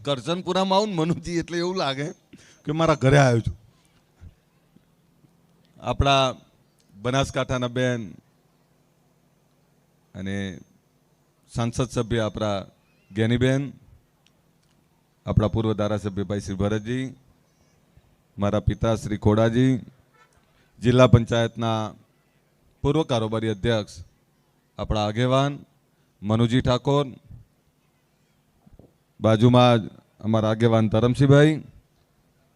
કરસનપુરામાં આવું મનુજી એટલે એવું લાગે કે મારા ઘરે આવ્યો છું. આપણા બનાસકાંઠાના બેન અને સાંસદ સભ્ય આપણા જ્ઞાનીબેન, આપણા પૂર્વ ધારાસભ્ય ભાઈ શ્રી ભરતજી, મારા પિતા શ્રી ખોડાજી, જિલ્લા પંચાયતના પૂર્વ કારોબારી અધ્યક્ષ આપણા આગેવાન મનુજી ઠાકોર, બાજુમાં જ અમારા આગેવાન ધરમસિંહભાઈ,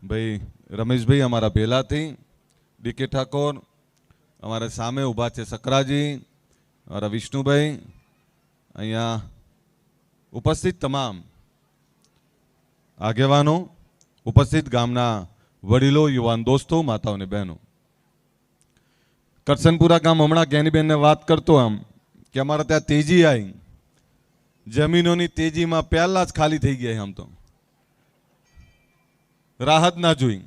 ભાઈ રમેશભાઈ અમારા ભેલાથી, ડીકે ઠાકોર, અમારા સામે ઊભા છે સકરાજી, અમારા વિષ્ણુભાઈ, અહીંયા ઉપસ્થિત તમામ આગેવાનો, ઉપસ્થિત ગામના વડીલો, યુવાન દોસ્તો, માતાઓ અને બહેનો. કરસનપુરા ગામ હમણાં જ્ઞાનીબેનને વાત કરતો આમ કે અમારા ત્યાં તેજી આવી, જમીનોની તેજીમાં પહેલા જ ખાલી થઈ ગયા. આમ તો રાહત ના જોઈ.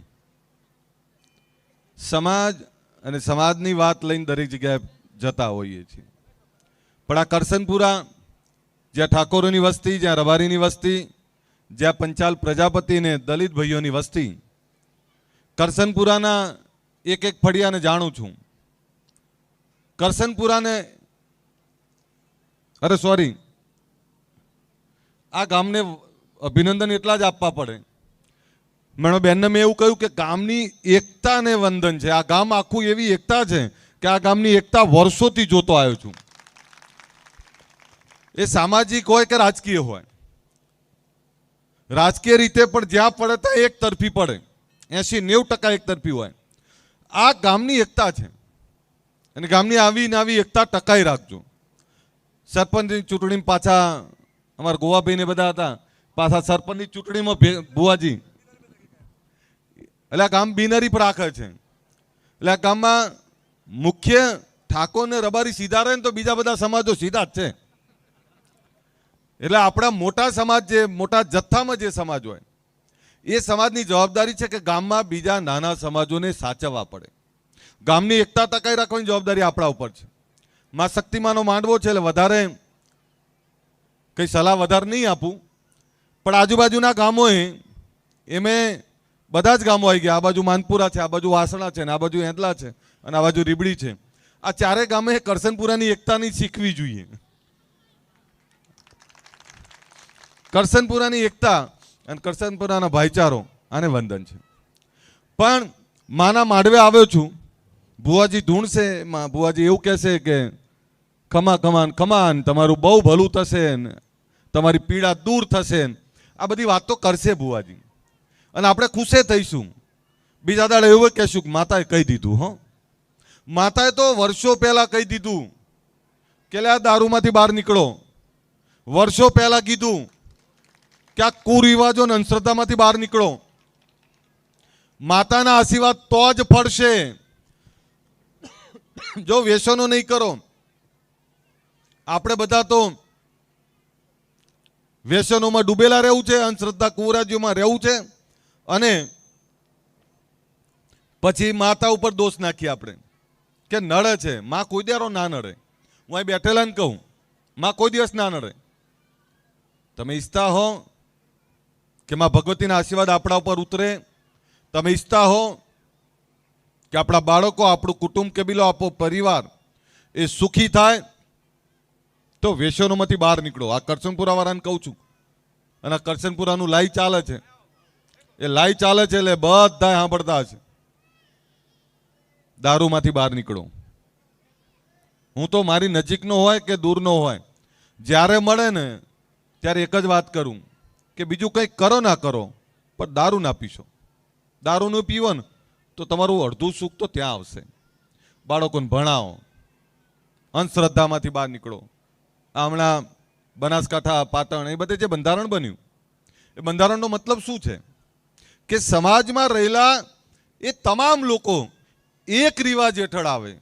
સમાજ અને સમાજની વાત લઈને દરેક જગ્યાએ જતા હોઈએ છીએ, પણ આ કરસનપુરા જ્યાં ઠાકોરોની વસ્તી, જ્યાં રબારીની વસ્તી, જ્યાં પંચાલ પ્રજાપતિ ને દલિત ભાઈઓની વસ્તી, કરસનપુરાના એક એક ફળિયાને જાણું છું. કરસનપુરાને આ ગામને અભિનંદન એટલા જ આપવા પડે. મેં બેનને મેં એવું કહ્યું કે ગામની એકતાને વંદન છે. આ ગામ આખું એવી એકતા છે કે આ ગામની એકતા વર્ષોથી જોતો આવ્યો છું. એ સામાજિક હોય કે રાજકીય હોય, રાજકીય રીતે પણ જ્યાં પડે ત્યાં એક તરફી પડે, 80-90% એક તરફી હોય. આ ગામની એકતા છે અને ગામની આવી ને આવી એકતા ટકાઈ રાખજો. સરપંચની ચૂંટણીમાં પાછા અમારા ગોવાભાઈ ને બધા હતા, પાછા સરપંચની ચૂંટણીમાં ભુવાજી, એટલે આ ગામ બિનહરીફ રાખે છે. એટલે આ ગામમાં મુખ્ય ઠાકોર ને રબારી સીધા રહે ને તો બીજા બધા સમાજો સીધા જ છે. એટલે આપણા મોટા સમાજ, જે મોટા જથ્થામાં જે સમાજ હોય, એ સમાજની જવાબદારી છે કે ગામમાં બીજા નાના સમાજોને સાચવવા પડે. ગામની એકતા ટકાઈ રાખવાની જવાબદારી આપણા ઉપર છે. માં શક્તિમાનો માંડવો છે એટલે વધારે કઈ સલાહ વધારે નહીં આપું, પણ આજુબાજુના ગામોએ એમે બધા જ ગામો આવી ગયા. આ બાજુ માનપુરા છે, આ બાજુ વાસણા છે, આ બાજુ એંદલા છે અને આ બાજુ રીબડી છે. આ ચારે ગામે કરસનપુરાની એકતાની શીખવી જોઈએ. કરસનપુરાની એકતા અને કરસનપુરાના ભાઈચારો આને વંદન છે. પણ માના માંડવે આવ્યો છું, ભુવાજી ઢૂંઢશે, ભુવાજી એવું કહેશે કે ખમા ખમાન ખમાન, તમારું બહુ ભલું થશે ને તમારી પીડા દૂર થશે. આ બધી વાતો કરશે ભુવાજી અને આપણે ખુશે થઈશું. બીજા દાડે એવું કહેશું કે માતાએ કહી દીધું. હો, માતાએ તો વર્ષો પહેલા કહી દીધું કે આ દારૂમાંથી બહાર નીકળો. વર્ષો પહેલા કીધું કે આ કુરિવાજો અને અંધશ્રદ્ધામાંથી બહાર નીકળો. માતાના આશીર્વાદ તો જ ફળશે. જો વ્યસનો નહીં કરો. આપણે બધા તો વ્યસનોમાં ડૂબેલા રહેવું છે, અંધશ્રદ્ધા કુરિવાજોમાં રહેવું છે અને પછી માતા ઉપર દોષ નાખીએ આપણે કે નડે છે. માં કોઈ દાડો ના નડે. હું અહીં બેઠેલા ને કહું, માં કોઈ દિવસ ના નડે. તમે ઈચ્છતા હો કે માં ભગવતીના આશીર્વાદ આપણા ઉપર ઉતરે, તમે ઈચ્છતા હો કે આપણા બાળકો, આપણું કુટુંબ, કબીલો, આપણો પરિવાર એ સુખી થાય, તો વ્યસનોમાંથી બહાર નીકળો. આ કરસનપુરા વાળાને કહું છું. અને આ કરસનપુરાનું લાઈ ચાલે છે, એ લાઈ ચાલે છે એટલે બધા સાંભળતા હશે. દારૂમાંથી બહાર નીકળો. હું તો મારી નજીકનો હોય કે દૂરનો હોય, જ્યારે મળે ને ત્યારે એક જ વાત કરું કે બીજું કંઈક કરો ના કરો, પણ દારૂ ના પીશો. દારૂનું પીવો ને તો તમારું અડધું સુખ તો ત્યાં આવશે. બાળકોને ભણાવો, અંધશ્રદ્ધામાંથી બહાર નીકળો. હમણાં બનાસકાંઠા, પાટણ, એ બધે જે બંધારણ બન્યું, એ બંધારણનો મતલબ શું છે કે સમાજમાં રહેલા એ તમામ લોકો એક રિવાજ હેઠળ આવે.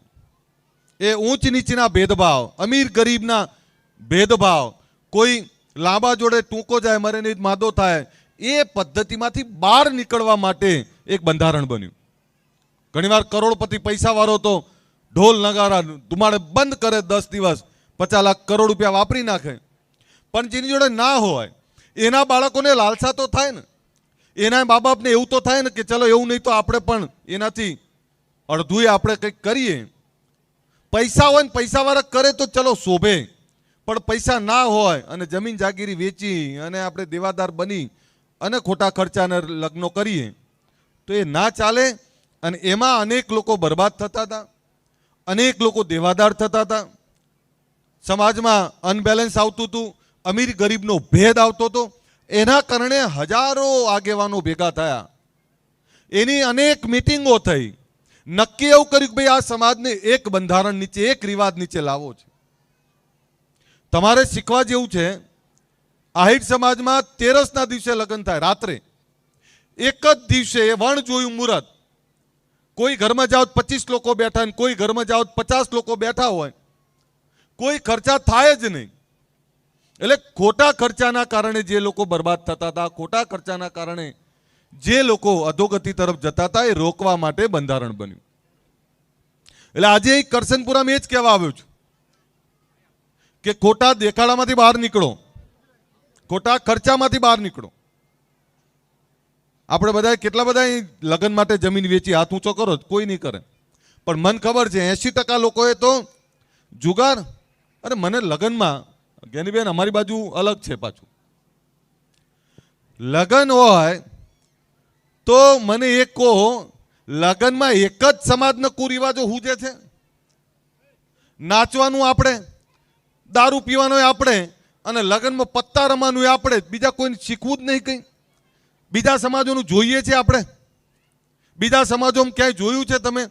એ ઊંચ નીચના ભેદભાવ, અમીર ગરીબના ભેદભાવ, કોઈ લાંબા જોડે ટૂંકો જાય, મરે નહીં માદો થાય, એ પદ્ધતિમાંથી બહાર નીકળવા માટે એક બંધારણ બન્યું. ઘણીવાર કરોડપતિ પૈસાવાળો તો ઢોલ નગારા ધુમાડે બંધ કરે, 10 દિવસ 50 લાખ કરોડ રૂપિયા વાપરી નાખે. પણ જેની જોડે ના હોય એના બાળકોને લાલસા તો થાય ને, એના મા બાપને એવું તો થાય ને કે ચલો એવું નહીં તો આપણે પણ એનાથી અડધું આપણે કંઈક કરીએ. પૈસા હોય ને પૈસાવાળા કરે તો ચલો શોભે, પણ પૈસા ના હોય અને જમીન જાગીરી વેચી અને આપણે દેવાદાર બની અને ખોટા ખર્ચાને લગ્નો કરીએ તો એ ના ચાલે. અને એમાં અનેક લોકો બરબાદ થતા હતા, અનેક લોકો દેવાદાર થતા હતા, સમાજમાં અનબેલેન્સ આવતું હતું, અમીર ગરીબનો ભેદ આવતો હતો. એના કારણે હજારો આગેવાનો ભેગા થયા, એની અનેક મિટિંગો થઈ, નક્કી એવું કર્યું કે ભાઈ આ સમાજને એક બંધારણ નીચે, એક રિવાજ નીચે લાવવો છે. તમારે શીખવા જેવું છે, આહિર સમાજમાં 13ના દિવસે લગ્ન થાય રાત્રે, એક જ દિવસે વણ જોયું મુહૂર્ત. કોઈ ઘરમાં જાઓ 25 લોકો બેઠા ને કોઈ ઘરમાં જાઓ 50 લોકો બેઠા હોય, કોઈ ખર્ચા થાય જ નહીં. એટલે ખોટા ખર્ચાના કારણે જે લોકો બરબાદ થતા હતા, ખોટા ખર્ચાના કારણે જે લોકો અધોગતિ તરફ જતા હતા, એ રોકવા માટે બંધારણ બન્યું. એટલે આજે કરસનપુરામાં એ જ કહેવા આવ્યો છું કે ખોટા દેખાડામાંથી બહાર નીકળો, ખોટા ખર્ચામાંથી બહાર નીકળો. આપણે બધા કેટલા બધા લગ્ન માટે જમીન વેચી હાથ ઊંચો કરો, કોઈ નહીં કરે. પણ મને ખબર છે 80% લોકોએ તો જુગાર. અરે મને લગ્નમાં જ્ઞાનીબેન અમારી બાજુ અલગ છે પાછું, લગ્ન હોય તો મને એક કહો, લગ્નમાં એક જ સમાજના કુરિવાજો હુજે છે. નાચવાનું આપણે, દારૂ પીવાનો આપણે, અને લગ્નમાં પત્તા રમવાનું આપણે. બીજા કોઈને શીખવું જ નહીં કંઈ. બીજા સમાજોનું જોઈએ છે આપણે? બીજા સમાજોમાં ક્યાંય જોયું છે તમે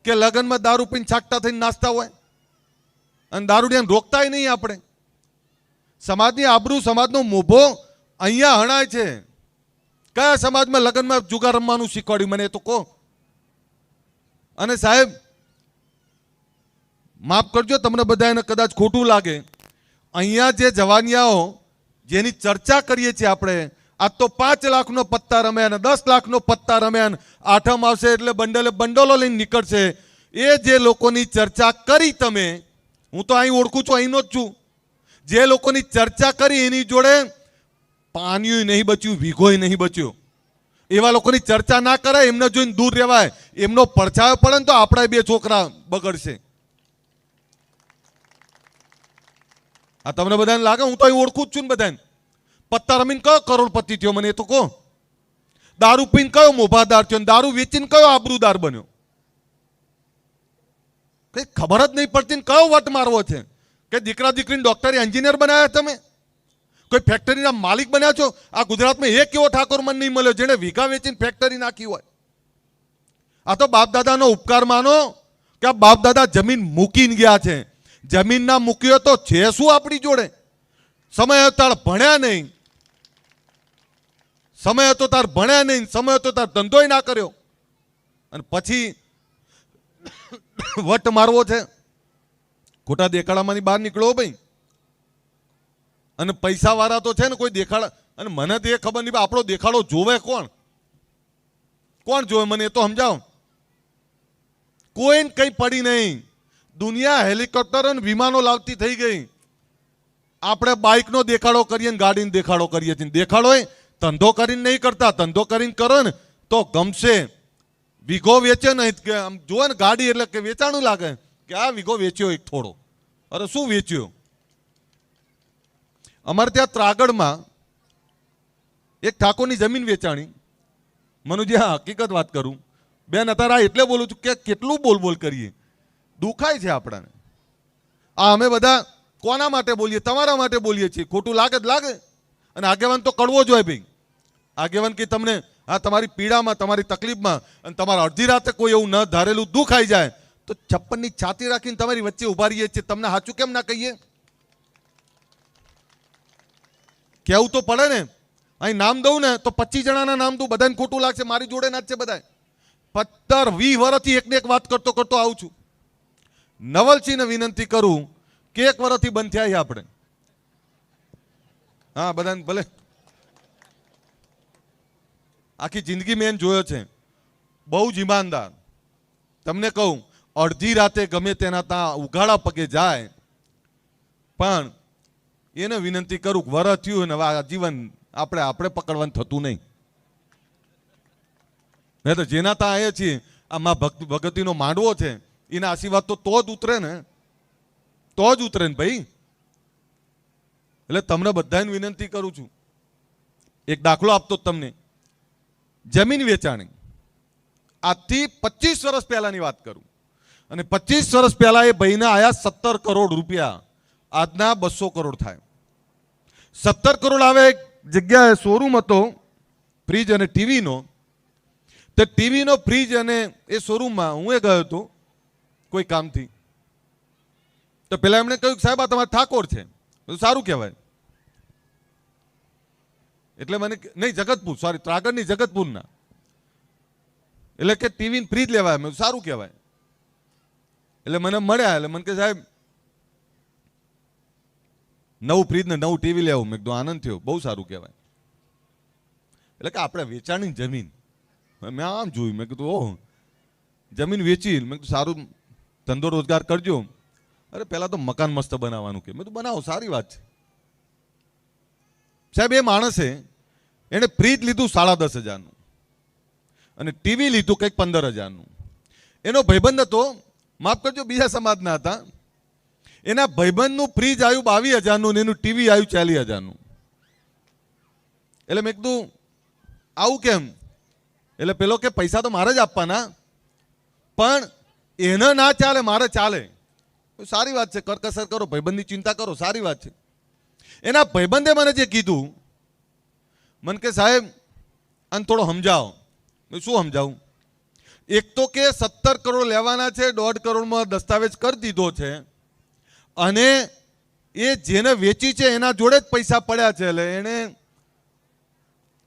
કે લગ્નમાં દારૂ પીને છાકટા થઈને નાસ્તા હોય અને દારૂડિયાને રોકતાય નહીં આપણે? સમાજની આબરૂ, સમાજનો મોભો અહીંયા હણાય છે. કયા સમાજમાં લગ્નમાં જુગાર રમવાનું શીખવાડ્યું મને તો કહો. અને સાહેબ માફ કરજો, તમને બધાને કદાચ ખોટું લાગે, અહીંયા જે જવાનિયાઓ જેની ચર્ચા કરીએ છીએ આપણે, આ તો 5 લાખનો પત્તા રમે અને 10 લાખનો પત્તા રમે અને આઠમ આવશે એટલે બંડલો લઈને નીકળશે. એ જે લોકોની ચર્ચા કરી તમે, હું તો અહીં ઓળખું છું, અહીંનો જ છું, જે લોકોની ચર્ચા કરી એની જોડે પાણીયું નહીં બચ્યું, વીઘોય નહીં બચ્યો. એવા લોકોની ચર્ચા ના કરાય, એમને જોઈને દૂર રહેવાય. એમનો પડછાયો પડે ને તો આપણા 2 છોકરા બગડશે. આ તમને બધાને લાગે હું તો અહીં ઓળખું જ છું ને બધાને. પત્તા રમીને કયો કરોડપતિ થયો મને એ તો કહો. દારૂ પીને કયો મોભાદાર થયો, દારૂ વેચીને કયો આબરૂદાર બન્યો? કઈ ખબર જ નહીં પડતી ને કયો વટ મારવો છે કે દીકરા દીકરીને ડોક્ટર એન્જિનિયર બનાવ્યા તમે, કોઈ ફેક્ટરીના માલિક બન્યા છો? આ ગુજરાતમાં એક એવો ઠાકોર મન નહીં મળ્યો જેને વીઘા વેચીને ફેક્ટરી નાખી હોય. આ તો બાપ દાદાનો ઉપકાર માનો કે આ બાપ દાદા જમીન મૂકીને ગયા છે. જમીન ના મૂક્યો તો છે શું આપણી જોડે? સમય હતો તાર ભણ્યા નહીં, સમય હતો તાર ભણ્યા નહીં, સમય હતો તાર ધંધોય ના કર્યો, અને પછી વટ મારવો છે. ખોટા દેખાડામાંથી બહાર નીકળો ભાઈ. અને પૈસા વાળા તો છે ને કોઈ દેખાડા, અને મને તો એ ખબર નહીં આપણો દેખાડો જોવે કોણ? કોણ જોવે મને એ તો સમજાવો. કોઈને કઈ પડી નહીં. દુનિયા હેલિકોપ્ટર અને વિમાનો લાવતી થઈ ગઈ. આપણે બાઇકનો દેખાડો કરીએ ને ગાડીનો દેખાડો કરીએ છીએ. દેખાડો ધંધો કરીને નહીં કરતા, ધંધો કરીને કરો ને તો ગમશે. વીઘો વેચે ને આમ જુઓ ને ગાડી એટલે કે વેચાણું લાગે કે આ વીઘો વેચ્યો એક થોડો. અરે શું વેચ્યો? અમારે ત્યાં ત્રાગડમાં એક ઠાકોરની જમીન વેચાણી. મનુજી હા હકીકત વાત કરું બેન, અત્યારે એટલે બોલું છું કે કેટલું બોલ બોલ કરીએ, દુખાય છે આપણને. આ અમે બધા કોના માટે બોલીએ? તમારા માટે બોલીએ છીએ. ખોટું લાગે જ લાગે. અને આગેવાન તો કડવો જ હોય ભાઈ. આગેવાન કે તમને આ તમારી પીડામાં, તમારી તકલીફમાં, અને તમારા અડધી રાતે કોઈ એવું ન ધારેલું દુઃખ આવી જાય તો 56ની છાતી રાખીને તમારી વચ્ચે ઉભા રહીએ છીએ. તમને સાચું કેમ ના કહીએ? કેવું તો પડે ને. અહીં નામ દઉં ને તો 25 જણાના નામ દઉં, બધાને ખોટું લાગશે. મારી જોડે ના જ છે બધા. 15-20 વર્ષથી એકને એક વાત કરતો કરતો આવું છું. નવલસિંહને વિનંતી કરું કે 1 વર્ષથી બંધ થયા આપણે. હા બધાને ભલે આખી જિંદગી મેં જોયો છે. બહુ જ ઈમાનદાર. તમને કહું અડધી રાતે ગમે તેના ત્યાં ઉઘાડા પગે જાય, પણ એને વિનંતી કરું વરસ થયું ને આ જીવન આપણે પકડવાનું થતું નહીં. નહીં તો જેના ત્યાં આવ્યા છીએ આ માં ભગવતીનો માંડવો છે એના આશીર્વાદ તો જ ઉતરે ને, તો જ ઉતરે ને ભાઈ. એટલે તમને બધાને વિનંતી કરું છું, એક દાખલો આપતો તમને. જમીન વેચાણી આજથી 25 વર્ષ પહેલાની વાત કરું, અને 25 વર્ષ પહેલા એ ભાઈના આયા 17 કરોડ રૂપિયા, આજના 200 કરોડ થાય. 17 કરોડ આવે. એક જગ્યાએ શોરૂમ હતો ફ્રીજ અને ટીવીનો. તે ટીવીનો ફ્રીજ અને એ શોરૂમમાં હું એ ગયો હતો કોઈ કામથી. તો પેલા એમણે કહ્યું સાહેબ આ તમારા ઠાકોર છે. સારું કહેવાય. એટલે મને નહીં જગતપુર, સોરી ત્રાગડની જગતપુરના. એટલે કે ટીવી ફ્રીજ લેવાય. મેં સારું કહેવાય. એટલે મને મળ્યા. એટલે મને કે સાહેબ નવું ફ્રીજ ને નવું ટીવી લેવું. મેં કીધું આનંદ થયો, બહુ સારું કહેવાય. એટલે કે આપણે વેચાણી જમીન મેં આમ જોયું. મેં કીધું ઓહ જમીન વેચી. મેં કીધું સારું ધંધો રોજગાર કરજો. અરે પહેલા તો મકાન મસ્ત બનાવવાનું કે. મેં તો બનાવો, સારી વાત છે. સાહેબ એ માણસે એને ફ્રીજ લીધું 10,500 અને ટીવી લીધું કંઈક 15,000. એનો ભાઈબંધ હતો, માફ કરજો બીજા સમાજના હતા. એના ભાઈબંધનું ફ્રીજ આવ્યું 22,000 ને એનું ટીવી આવ્યું 40,000. એટલે મેં કીધું આવું કેમ? એટલે પેલો કે પૈસા તો મારે જ આપવાના, પણ એને ના ચાલે, મારે ચાલે. સારી વાત છે, કરકસર કરો, ભાઈબંધની ચિંતા કરો, સારી વાત છે. એના ભાઈબંધે મને જે કીધું, મને કે સાહેબ આને થોડો સમજાવો. શું સમજાવું? એક તો કે 17 કરોડ લેવાના છે, 1.5 કરોડમાં દસ્તાવેજ કરી દીધો છે, અને એ જેને વેચી છે એના જોડે જ પૈસા પડ્યા છે. એટલે એને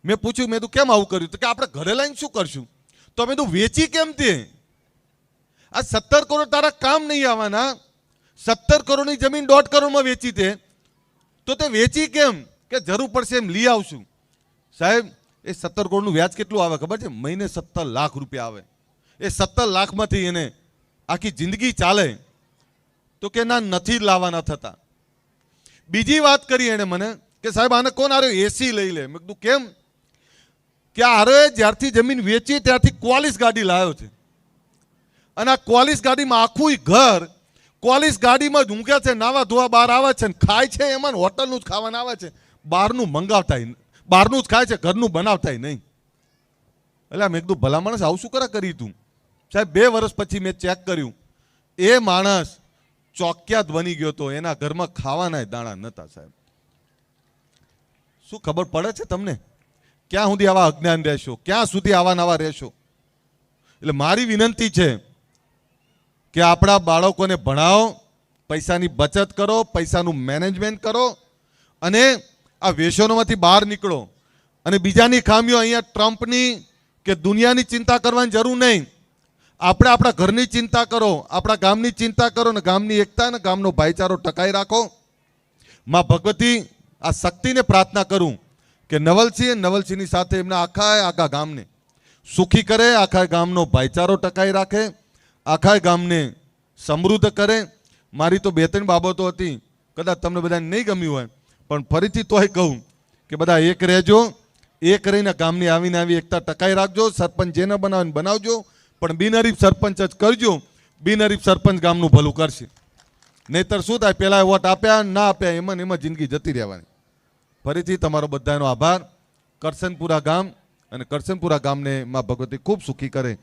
મેં પૂછ્યું, મેં તું કેમ આવું કર્યું? તો કે આપણે ઘરે લઈને શું કરશું? તો મેં તું વેચી કેમ તે? આ 17 કરોડ તારા કામ નહીં આવવાના. 17 કરોડની જમીન 1.5 કરોડમાં વેચી તે, તો તે વેચી કેમ? કે જરૂર પડશે એમ લઈ આવશું. સાહેબ એ 17 કરોડનું વ્યાજ કેટલું આવે ખબર છે? મહિને 17 લાખ રૂપિયા આવે. એ 17 લાખમાંથી એને આખી જિંદગી ચાલે. તો કે ના, નથી લાવવાના થતા. બીજી વાત કરી એને મને કે સાહેબ આને કોણ આરે એસી લઈ લે. મેં કીધું કેમ? કે આરે જ્યારથી જમીન વેચી ત્યારથી ક્વોલિસ ગાડી લાવ્યો છે, અને આ ક્વોલિસ ગાડીમાં આખું ઘર ક્વોલિસ ગાડીમાં જ ઊંઘે છે, નાવા ધોવા બહાર આવે છે, ખાય છે એમાં હોટલનું જ ખાવાનું આવે છે, બહારનું મંગાવતા બહારનું જ ખાય છે, ઘરનું બનાવતા નહીં. એટલે મેં કીધું ભલા માણસ આવું શું કરી તું? સાહેબ 2 વર્ષ પછી મેં ચેક કર્યું, એ માણસ ચોક્યાત બની ગયો હતો. એના ઘરમાં ખાવાના દાણા નહોતા. સાહેબ શું ખબર પડે છે તમને? ક્યાં સુધી આવા અજ્ઞાન રહેશો? ક્યાં સુધી આવા નવા રહેશો? એટલે મારી વિનંતી છે કે આપણા બાળકોને ભણાવો, પૈસાની બચત કરો, પૈસાનું મેનેજમેન્ટ કરો, અને આ વ્યસનોમાંથી બહાર નીકળો. અને બીજાની ખામીઓ અહીંયા ટ્રમ્પની કે દુનિયાની ચિંતા કરવાની જરૂર નહીં. આપણે આપણા ઘરની ચિંતા કરો, આપણા ગામની ચિંતા કરો, ને ગામની એકતા ને ગામનો ભાઈચારો ટકાઈ રાખો. માં ભગવતી આ શક્તિને પ્રાર્થના કરું કે નવલસિંહની સાથે એમના આખા ગામને સુખી કરે, આખા ગામનો ભાઈચારો ટકાઈ રાખે, આખા ગામને સમૃદ્ધ કરે. મારી તો 2-3 બાબતો હતી, કદાચ તમને બધાને નહીં ગમ્યું હોય, પણ ફરીથી તોય કહું કે બધા એક રહેજો, એક રહીને ગામની આવીને આવી એકતા ટકાઈ રાખજો. સરપંચ જેને બનાવે બનાવજો, પણ બિનહરીફ સરપંચ જ કરજો. બિનહરીફ સરપંચ ગામનું ભલું કરશે. નહીતર શું થાય? પેલા વોટ આપ્યા ના આપ્યા એમાં જિંદગી જતી રહેવાની. ફરીથી તમારો બધાનો આભાર. કરસનપુરા ગામ અને કરસનપુરા ગામને માં ભગવતી ખૂબ સુખી કરે.